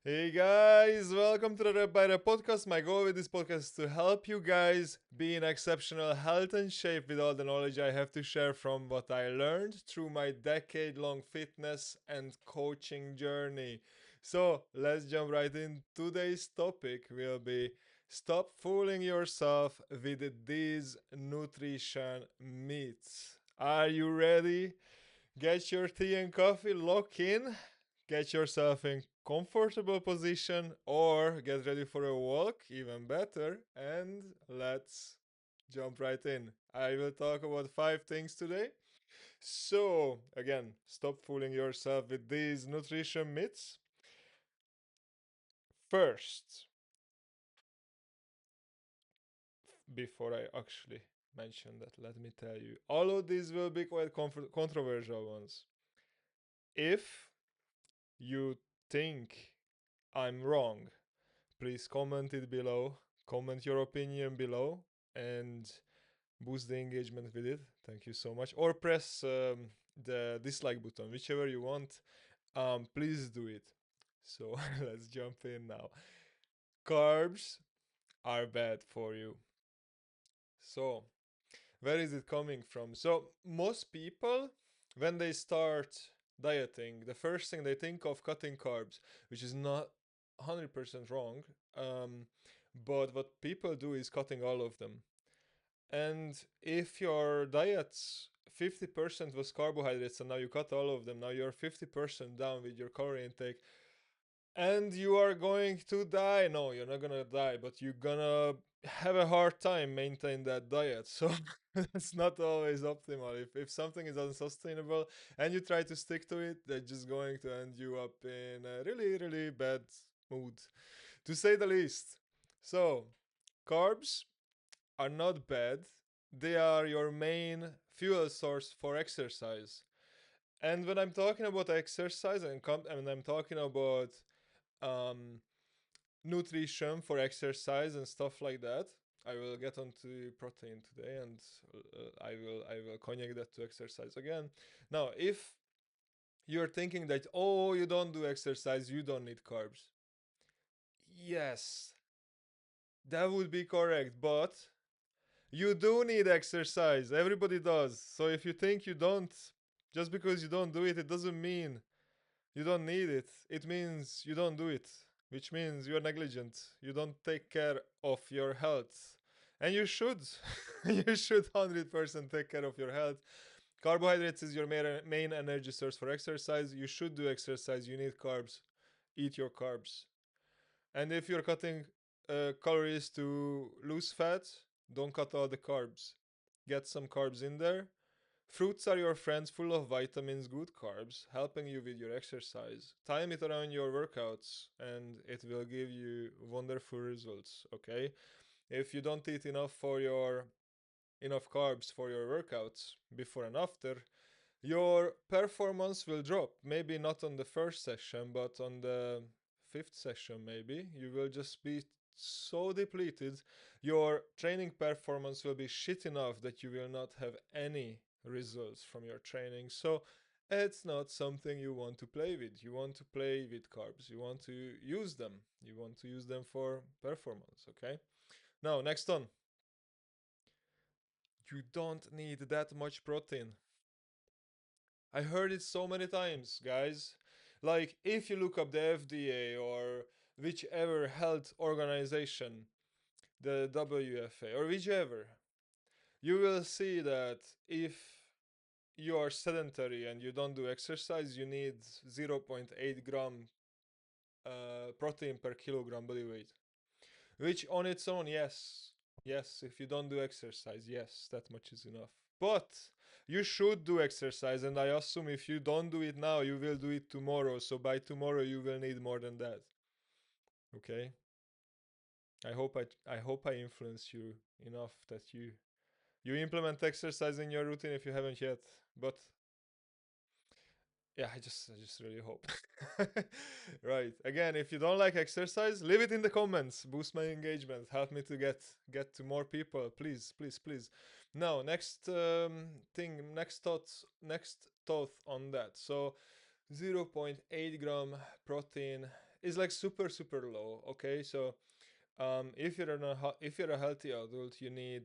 Hey guys, welcome to the Rep by Rep podcast. My goal with this podcast is to help you guys be in exceptional health and shape with all the knowledge I have to share from what I learned through my decade long fitness and coaching journey. So let's jump right in. Today's topic will be stop fooling yourself with these nutrition myths. Are you ready? Get your tea and coffee, lock in, get yourself in comfortable position or get ready for a walk, even better, and let's jump right in. I will talk about 5 things today. So, again, stop fooling yourself with these nutrition myths. First, before I actually mention that, let me tell you, all of these will be quite controversial ones. If you think I'm wrong, please comment it below. Comment your opinion below and boost the engagement with it. Thank you so much. Or press the dislike button, whichever you want. Please do it. So let's jump in now. Carbs are bad for you. So, where is it coming from? So, most people, when they start dieting, the first thing they think of cutting carbs, which is not 100% wrong. Um, but what people do is cutting all of them. And if your diet's 50% was carbohydrates and now you cut all of them, now you're 50% down with your calorie intake, and you are going to die. No, you're not gonna die, but you're gonna have a hard time maintain that diet. So it's not always optimal. If something is unsustainable and you try to stick to it, they're just going to end you up in a really, really bad mood, to say the least. So carbs are not bad. They are your main fuel source for exercise. And when I'm talking about exercise and I'm talking about um, nutrition for exercise and stuff like that. I will get onto protein today, and I will connect that to exercise again. Now, if you're thinking that you don't do exercise, you don't need carbs. Yes, that would be correct, but you do need exercise. Everybody does. So if you think you don't, just because you don't do it, it doesn't mean you don't need it. It means you don't do it, which means you're negligent. You don't take care of your health. And you should. You should 100% take care of your health. Carbohydrates is your main energy source for exercise. You should do exercise. You need carbs. Eat your carbs. And if you're cutting calories to lose fat, don't cut all the carbs. Get some carbs in there. Fruits are your friends, full of vitamins, good carbs, helping you with your exercise. Time it around your workouts and it will give you wonderful results, okay? If you don't eat enough carbs for your workouts before and after, your performance will drop. Maybe not on the first session, but on the fifth session, maybe. You will just be so depleted. Your training performance will be shit enough that you will not have any results from your training. So it's not something you want to play with. You want to play with carbs. You want to use them. You want to use them for performance, okay? Now, next on. You don't need that much protein. I heard it so many times, guys. Like, if you look up the FDA or whichever health organization, the WFA, or whichever, you will see that if you are sedentary and you don't do exercise, you need zero point 0.8 gram protein per kilogram body weight. Which on its own, yes, if you don't do exercise, yes, that much is enough. But you should do exercise, and I assume if you don't do it now, you will do it tomorrow. So by tomorrow, you will need more than that. Okay. I hope I influence you enough that you implement exercise in your routine if you haven't yet. But yeah, I just really hope. Right. Again, if you don't like exercise, leave it in the comments. Boost my engagement. Help me to get to more people. Please, please, please. Now, next thing, next thought on that. So, zero point 0.8 gram protein. is like super super low. Okay, so if you're a healthy adult, you need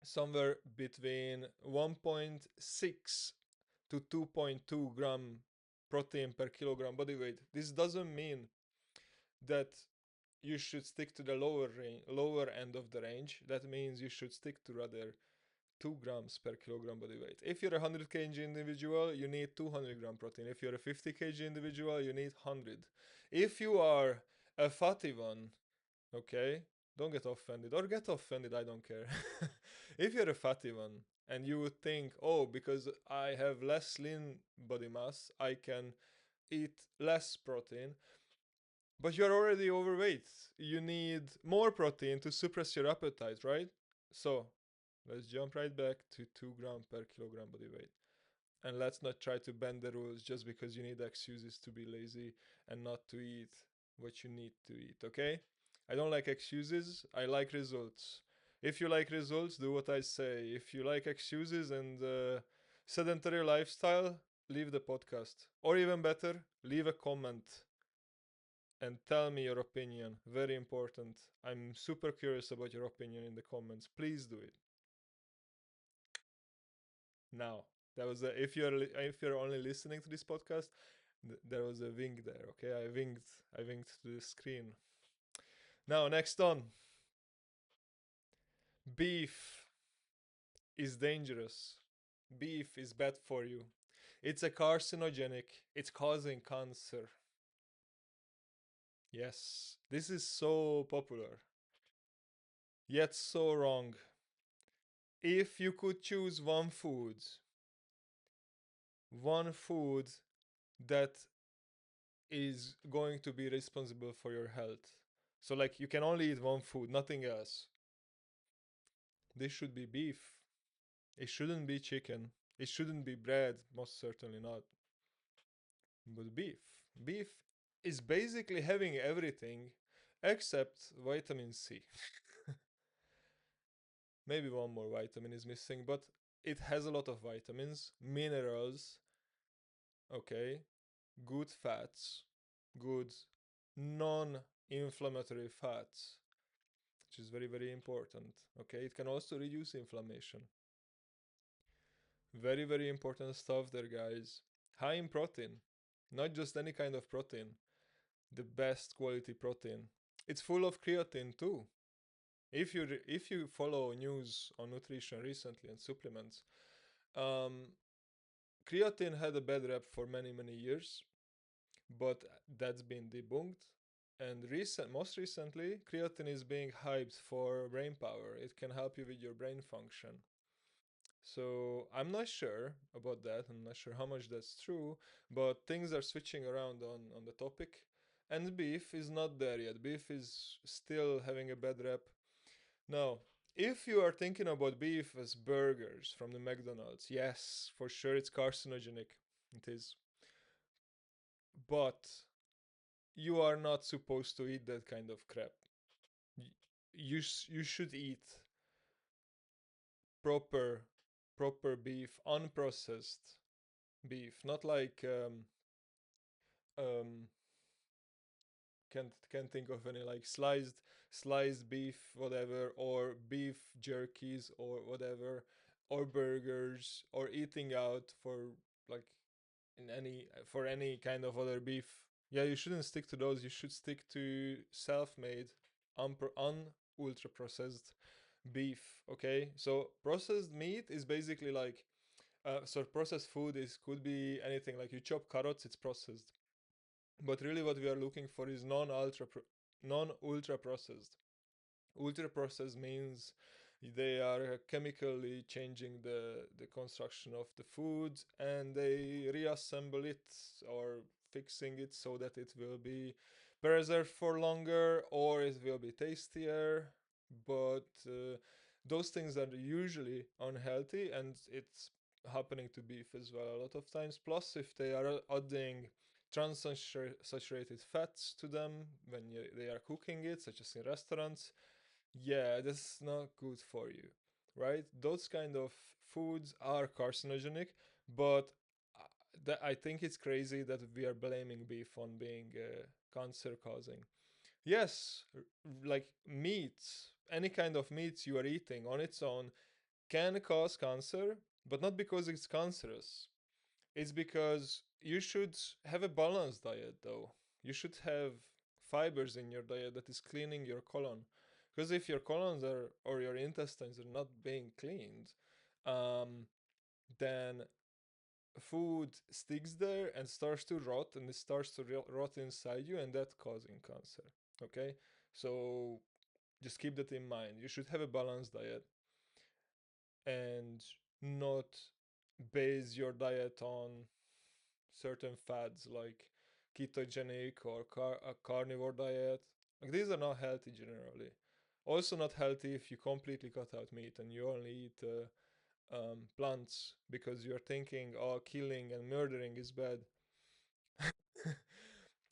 somewhere between 1.6 to 2.2 gram protein per kilogram body weight. This doesn't mean that you should stick to the lower end of the range. That means you should stick to rather 2 grams per kilogram body weight. If you're a 100 kg individual, you need 200 gram protein. If you're a 50 kg individual, you need 100. If you are a fatty one, okay, don't get offended, or get offended, I don't care. If you're a fatty one and you would think, oh, because I have less lean body mass, I can eat less protein, but you're already overweight. You need more protein to suppress your appetite, right? So let's jump right back to 2 gram per kilogram body weight. And let's not try to bend the rules just because you need excuses to be lazy and not to eat what you need to eat, okay? I don't like excuses, I like results. If you like results, do what I say. If you like excuses and sedentary lifestyle, leave the podcast. Or even better, leave a comment and tell me your opinion. Very important. I'm super curious about your opinion in the comments. Please do it. Now, that was if you're only listening to this podcast, there was a wink there. Okay, I winked to the screen. Now, next on, beef is dangerous. Beef is bad for you. It's a carcinogenic. It's causing cancer. Yes, this is so popular, yet so wrong. If you could choose one food that is going to be responsible for your health. So like you can only eat one food, nothing else. This should be beef. It shouldn't be chicken. It shouldn't be bread, most certainly not. But beef. Beef is basically having everything except vitamin C. Maybe one more vitamin is missing, but it has a lot of vitamins, minerals, okay, good fats, good non inflammatory fats, which is very, very important. Okay, it can also reduce inflammation. Very, very important stuff there, guys. High in protein, not just any kind of protein, the best quality protein. It's full of creatine too. If you follow news on nutrition recently and supplements, um, creatine had a bad rep for many many years, but that's been debunked. And most recently, creatine is being hyped for brain power. It can help you with your brain function. So I'm not sure about that. I'm not sure how much that's true, but things are switching around on the topic. And beef is not there yet. Beef is still having a bad rep. Now, if you are thinking about beef as burgers from the McDonald's, yes, for sure it's carcinogenic. It is. But you are not supposed to eat that kind of crap. You should eat proper proper beef, unprocessed beef, not like um can't think of any like sliced beef whatever, or beef jerkies or whatever, or burgers, or eating out for like in any for any kind of other beef. Yeah, you shouldn't stick to those. You should stick to self-made, ultra processed beef. Okay, so processed meat is basically like so processed food is could be anything. Like you chop carrots, it's processed. But really, what we are looking for is non-ultra processed. Ultra processed means they are chemically changing the construction of the food, and they reassemble it or fixing it so that it will be preserved for longer or it will be tastier. But those things are usually unhealthy, and it's happening to beef as well a lot of times. Plus, if they are adding trans-saturated fats to them when they are cooking it, such as in restaurants, yeah, that's not good for you, right? Those kind of foods are carcinogenic, but I think it's crazy that we are blaming beef on being cancer causing. Yes, like meats, any kind of meats you are eating on its own can cause cancer, but not because it's cancerous. It's because you should have a balanced diet, though. You should have fibers in your diet that is cleaning your colon. Because if your colons are or your intestines are not being cleaned, um, then food sticks there and starts to rot, and it starts to rot inside you, and that causing cancer. Okay, so just keep that in mind. You should have a balanced diet and not base your diet on certain fads like ketogenic or a carnivore diet. Like these are not healthy generally. Also not healthy if you completely cut out meat and you only eat plants because you're thinking, oh, killing and murdering is bad.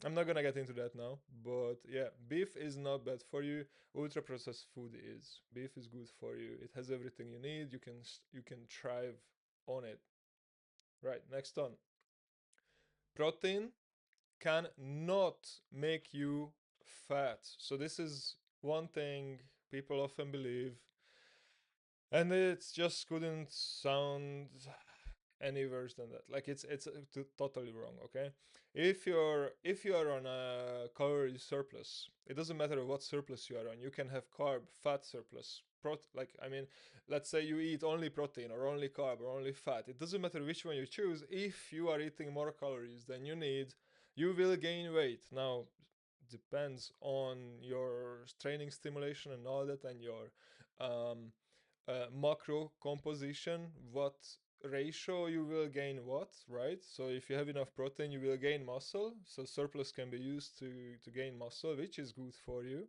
I'm not gonna get into that now, but yeah, beef is not bad for you. Ultra processed food is. Beef is good for you. It has everything you need. You can thrive on it. Right. Next on. Protein can not make you fat. So this is one thing people often believe, and it just couldn't sound any worse than that. Like it's totally wrong. Okay, if you are on a calorie surplus, it doesn't matter what surplus you are on. You can have carb, fat surplus. Like I mean, let's say you eat only protein or only carb or only fat. It doesn't matter which one you choose. If you are eating more calories than you need, you will gain weight. Now, depends on your training stimulation and all that, and your um, macro composition, what ratio you will gain what, right? So if you have enough protein, you will gain muscle. So surplus can be used to gain muscle, which is good for you.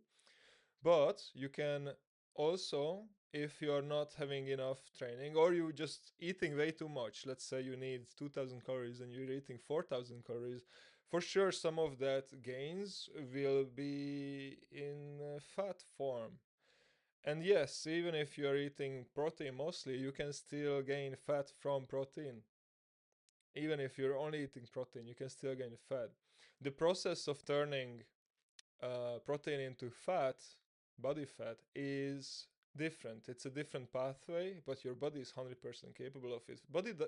But you can also, if you're not having enough training or you just eating way too much, let's say you need 2000 calories and you're eating 4000 calories, for sure some of that gains will be in fat form. And yes, even if you're eating protein mostly, you can still gain fat from protein. Even if you're only eating protein, you can still gain fat. The process of turning protein into fat, body fat, is different. It's a different pathway, but your body is 100% capable of it.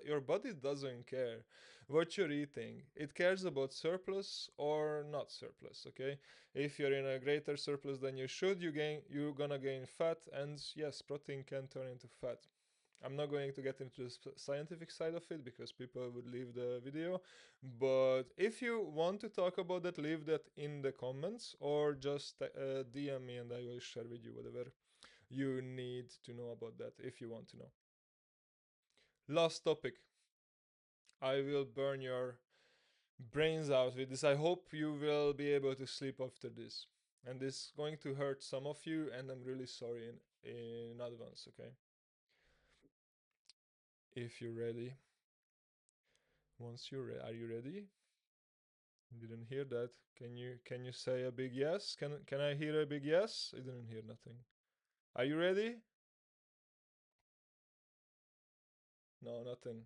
Your body doesn't care what you're eating. It cares about surplus or not surplus, okay? If you're in a greater surplus than you should, you're gonna gain fat, and yes, protein can turn into fat. I'm not going to get into the scientific side of it because people would leave the video. But if you want to talk about that, leave that in the comments or just DM me and I will share with you whatever you need to know about that if you want to know. Last topic. I will burn your brains out with this. I hope you will be able to sleep after this. And this is going to hurt some of you, and I'm really sorry in advance, okay? If you're ready. Are you ready? Didn't hear that. Can you say a big yes? Can I hear a big yes? I didn't hear nothing. Are you ready? No, nothing.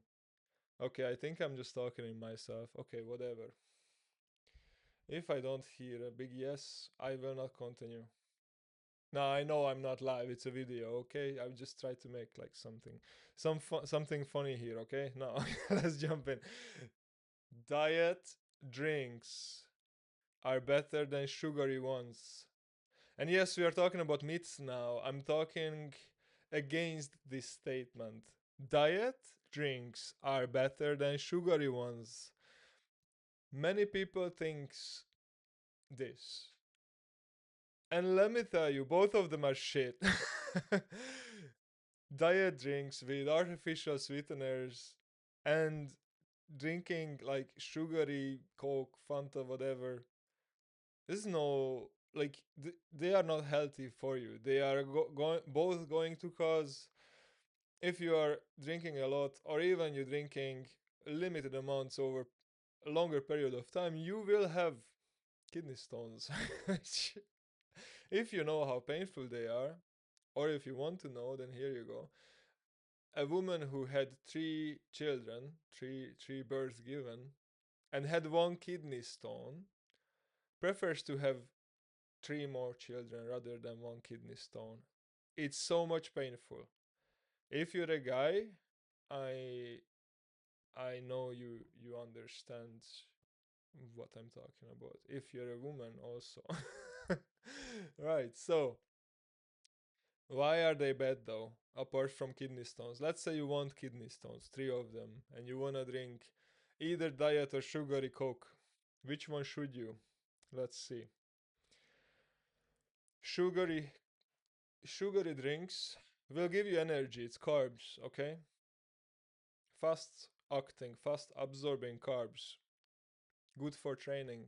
Okay, I think I'm just talking in myself. Okay, whatever. If I don't hear a big yes, I will not continue. No, I know I'm not live. It's a video, okay? I just try to make like something funny here, okay? No, let's jump in. Diet drinks are better than sugary ones. And yes, we are talking about myths now. I'm talking against this statement. Diet drinks are better than sugary ones. Many people thinks this. And let me tell you, both of them are shit. Diet drinks with artificial sweeteners and drinking like sugary Coke, Fanta, whatever. There's no like they are not healthy for you. They are both going to cause, if you are drinking a lot or even you're drinking limited amounts over a longer period of time, you will have kidney stones. If you know how painful they are, or if you want to know, then here you go. A woman who had three children, three births given, and had one kidney stone, prefers to have three more children rather than one kidney stone. It's so much painful. If you're a guy, I I know you understand what I'm talking about. If you're a woman also. Right. So, why are they bad though? Apart from kidney stones. Let's say you want kidney stones, three of them, and you wanna drink either diet or sugary coke. Which one should you? Let's see. Sugary sugary drinks will give you energy. It's carbs, okay? Fast acting, fast absorbing carbs. Good for training.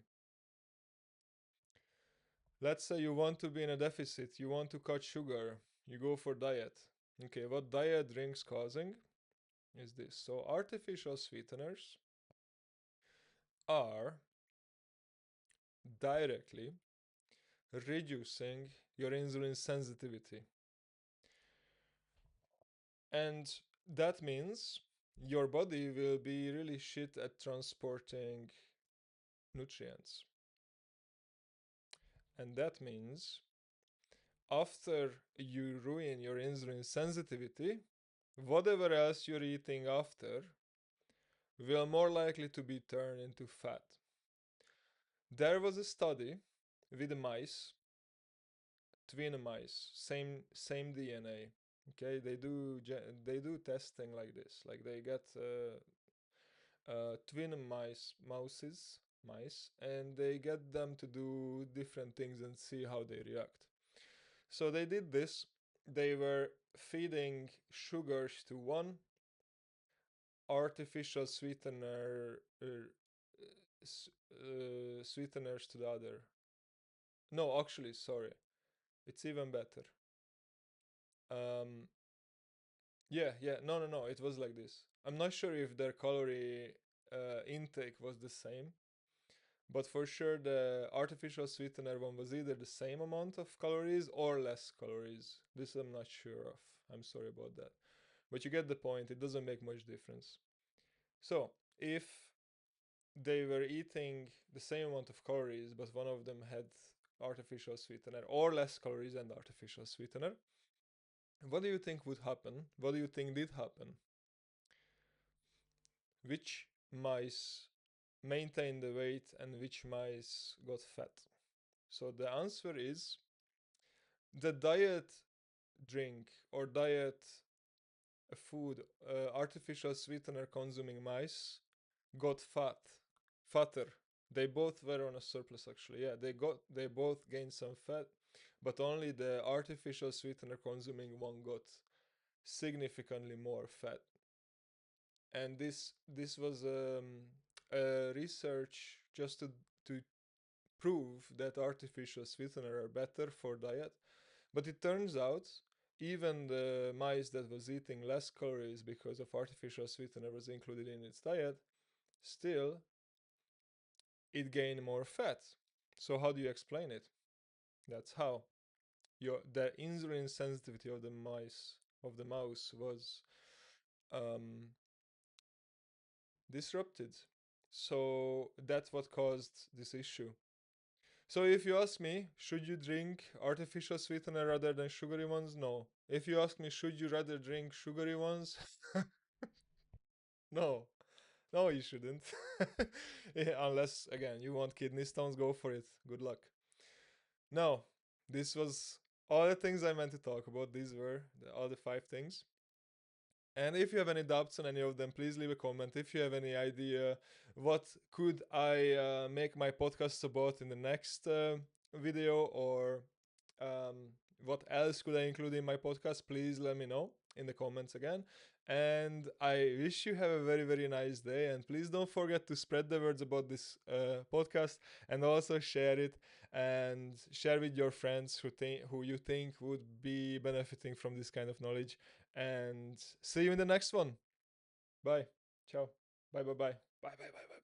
Let's say you want to be in a deficit, you want to cut sugar, you go for diet. Okay, what diet drinks causing is this. So artificial sweeteners are directly reducing your insulin sensitivity. And that means your body will be really shit at transporting nutrients. And that means after you ruin your insulin sensitivity, whatever else you're eating after will more likely to be turned into fat. There was a study with mice, twin mice, same DNA. Okay, they do testing like this. Like they get twin mice, and they get them to do different things and see how they react. So they did this. They were feeding sugars to one, artificial sweeteners to the other. No, actually, sorry, it's even better. Um, yeah, no. It was like this. I'm not sure if their calorie intake was the same, but for sure the artificial sweetener one was either the same amount of calories or less calories. This I'm not sure of. I'm sorry about that. But you get the point. It doesn't make much difference. So if they were eating the same amount of calories, but one of them had artificial sweetener or less calories and artificial sweetener, what do you think would happen? What do you think did happen? Which mice maintained the weight and which mice got fat? So the answer is the diet drink or diet food artificial sweetener consuming mice got fatter. They both were on a surplus actually. Yeah, they both gained some fat, but only the artificial sweetener consuming one got significantly more fat. And this was a research just to prove that artificial sweetener are better for diet. But it turns out even the mice that was eating less calories because of artificial sweetener was included in its diet, still it gained more fat. So how do you explain it? That's how. The insulin sensitivity of the mouse was um, disrupted. So that's what caused this issue. So if you ask me, should you drink artificial sweetener rather than sugary ones? No. If you ask me, should you rather drink sugary ones? No. No, you shouldn't. Yeah, unless again you want kidney stones, go for it. Good luck. No, this was all the things I meant to talk about. These were all the five things. And if you have any doubts on any of them, please leave a comment. If you have any idea what could I make my podcast about in the next video, or um, what else could I include in my podcast, please let me know in the comments again. And I wish you have a very, very nice day. And please don't forget to spread the words about this podcast, and also share it and share with your friends who you think would be benefiting from this kind of knowledge. And see you in the next one. Bye. Ciao. Bye. Bye. Bye. Bye. Bye. Bye. Bye.